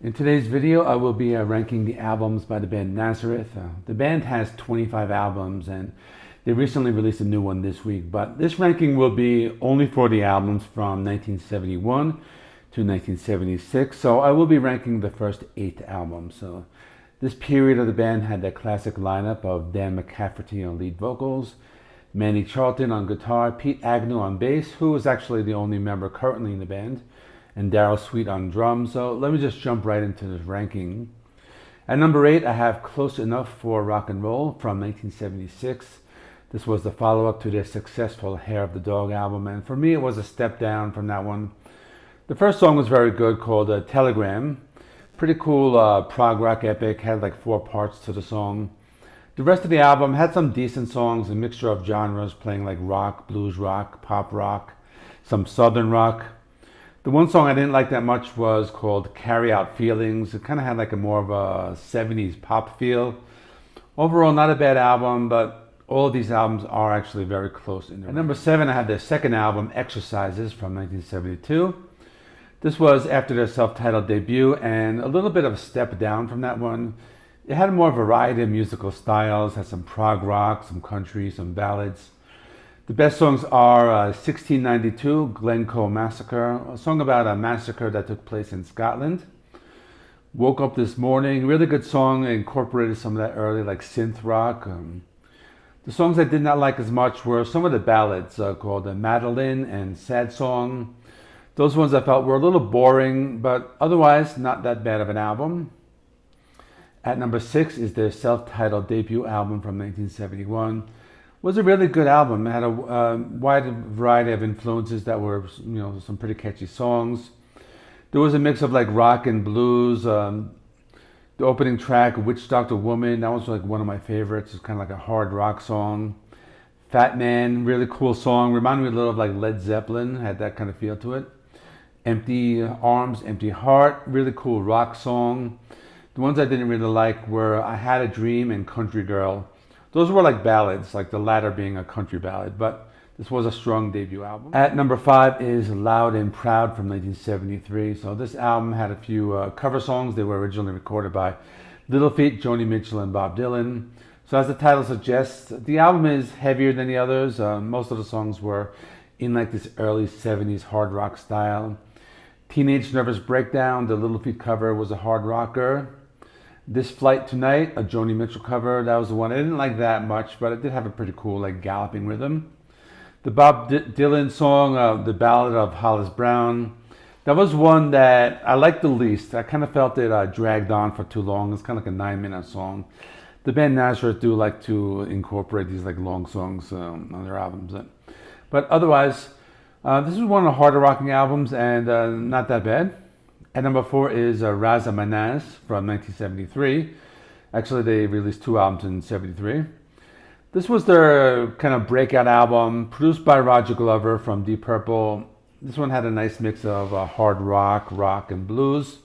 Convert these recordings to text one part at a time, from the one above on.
In today's video, I will be ranking the albums by the band Nazareth. The band has 25 albums and they recently released a new one this week, but this ranking will be only for the albums from 1971 to 1976, so I will be ranking the first 8 albums. So this period of the band had that classic lineup of Dan McCafferty on lead vocals, Manny Charlton on guitar, Pete Agnew on bass, who is actually the only member currently in the band, and Daryl Sweet on drums. So let me just jump right into this ranking. At number 8, I have Close Enough for Rock and Roll from 1976. This was the follow-up to their successful Hair of the Dog album, and for me it was a step down from that one. The first song was very good, called Telegram. Pretty cool prog rock epic, had like 4 parts to the song. The rest of the album had some decent songs, a mixture of genres, playing like rock, blues rock, pop rock, some southern rock. The one song I didn't like that much was called Carry Out Feelings. It kind of had like a more of a 70s pop feel. Overall, not a bad album, but all of these albums are actually very close in there. At number 7, I had their second album, Exercises, from 1972. This was after their self-titled debut and a little bit of a step down from that one. It had more variety of musical styles, had some prog rock, some country, some ballads. The best songs are 1692, Glencoe Massacre, a song about a massacre that took place in Scotland. Woke Up This Morning, really good song, incorporated some of that early like synth rock. The songs I did not like as much were some of the ballads called Maiden and Sad Song. Those ones I felt were a little boring, but otherwise not that bad of an album. At number 6 is their self-titled debut album from 1971. Was a really good album. It had a wide variety of influences that were, some pretty catchy songs. There was a mix of like rock and blues. The opening track, Witch Doctor Woman, that was like one of my favorites. It's kind of like a hard rock song. Fat Man, really cool song. Reminded me a little of like Led Zeppelin, had that kind of feel to it. Empty Arms, Empty Heart, really cool rock song. The ones I didn't really like were I Had a Dream and Country Girl. Those were like ballads, like the latter being a country ballad, but this was a strong debut album. At number 5 is Loud and Proud from 1973. So this album had a few cover songs. They were originally recorded by Little Feat, Joni Mitchell, and Bob Dylan. So as the title suggests, the album is heavier than the others. Most of the songs were in like this early 70s hard rock style. Teenage Nervous Breakdown, the Little Feat cover, was a hard rocker. This Flight Tonight, a Joni Mitchell cover, that was the one. I didn't like that much, but it did have a pretty cool like galloping rhythm. The Bob Dylan song, The Ballad of Hollis Brown, that was one that I liked the least. I kind of felt it dragged on for too long. It's kind of like a 9-minute song. The band Nazareth do like to incorporate these like long songs on their albums. But otherwise, this is one of the harder rocking albums and not that bad. At number 4 is Razamas from 1973. Actually, they released 2 albums in 73. This was their kind of breakout album, produced by Roger Glover from Deep Purple. This one had a nice mix of hard rock, and blues.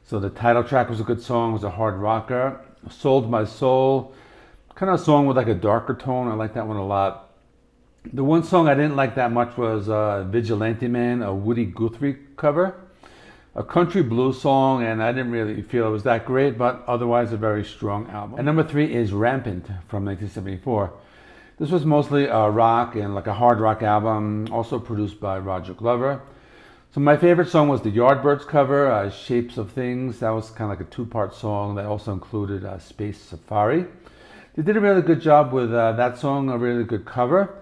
So the title track was a good song, it was a hard rocker. Sold My Soul, kind of a song with like a darker tone. I like that one a lot. The one song I didn't like that much was Vigilante Man, a Woody Guthrie cover. A country blues song, and I didn't really feel it was that great, but otherwise a very strong album. And number 3 is Rampant from 1974. This was mostly a rock and like a hard rock album, also produced by Roger Glover. So my favorite song was the Yardbirds cover, Shapes of Things. That was kind of like a 2-part song that also included Space Safari. They did a really good job with that song, a really good cover.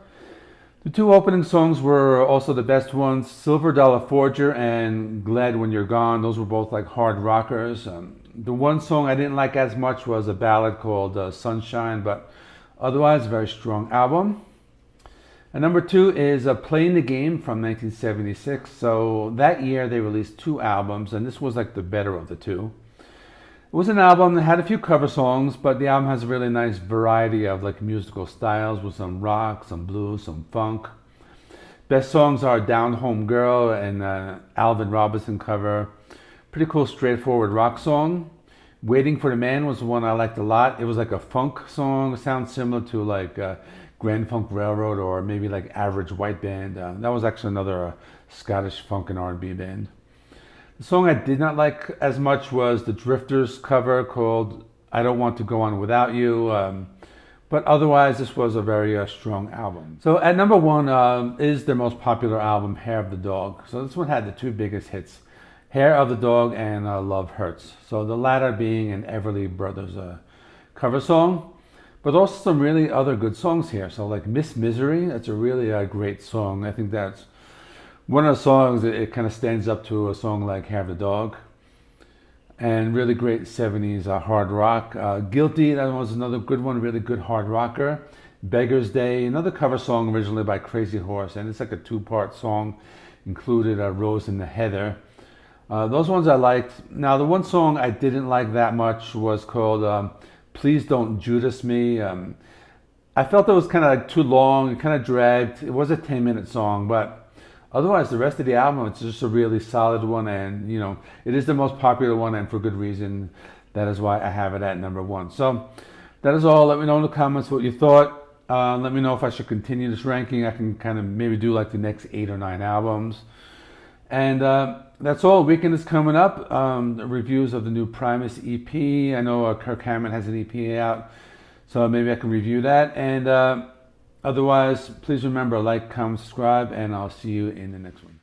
The 2 opening songs were also the best ones, Silver Dollar Forger and Glad When You're Gone. Those were both like hard rockers. The one song I didn't like as much was a ballad called Sunshine, but otherwise a very strong album. And number 2 is Playing the Game from 1976. So that year they released 2 albums, and this was like the better of the 2. It was an album that had a few cover songs, but the album has a really nice variety of like musical styles with some rock, some blues, some funk. Best songs are Down Home Girl and Alvin Robinson cover. Pretty cool, straightforward rock song. Waiting for the Man was the one I liked a lot. It was like a funk song. It sounds similar to like Grand Funk Railroad or maybe like Average White Band. That was actually another Scottish funk and R&B band. The song I did not like as much was the Drifters cover called I Don't Want to Go On Without You. But otherwise, this was a very strong album. So at number one is their most popular album, Hair of the Dog. So this one had the two biggest hits, Hair of the Dog and Love Hurts. So the latter being an Everly Brothers cover song, but also some really other good songs here. So like Miss Misery, that's a really great song. I think that's one of the songs that it kind of stands up to a song like Hair of the Dog. And really great 70s hard rock. Guilty, that was another good one, really good hard rocker. Beggar's Day, another cover song originally by Crazy Horse, and it's like a two-part song, included Rose and the Heather. Those ones I liked. Now, the one song I didn't like that much was called Please Don't Judas Me. I felt it was kind of like too long, it kind of dragged. It was a 10-minute song, but otherwise, the rest of the album, it's just a really solid one, and you know, it is the most popular one, and for good reason. That is why I have it at number one. So that is all. Let me know in the comments what you thought. Let me know if I should continue this ranking. I can kind of maybe do like the next 8 or 9 albums. And that's all. Weekend is coming up. The reviews of the new Primus EP. I know Kirk Hammett has an EP out, so maybe I can review that. And otherwise, please remember, like, comment, subscribe, and I'll see you in the next one.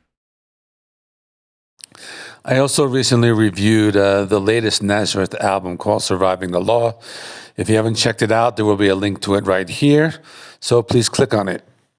I also recently reviewed the latest Nazareth album called Surviving the Law. If you haven't checked it out, there will be a link to it right here. So please click on it.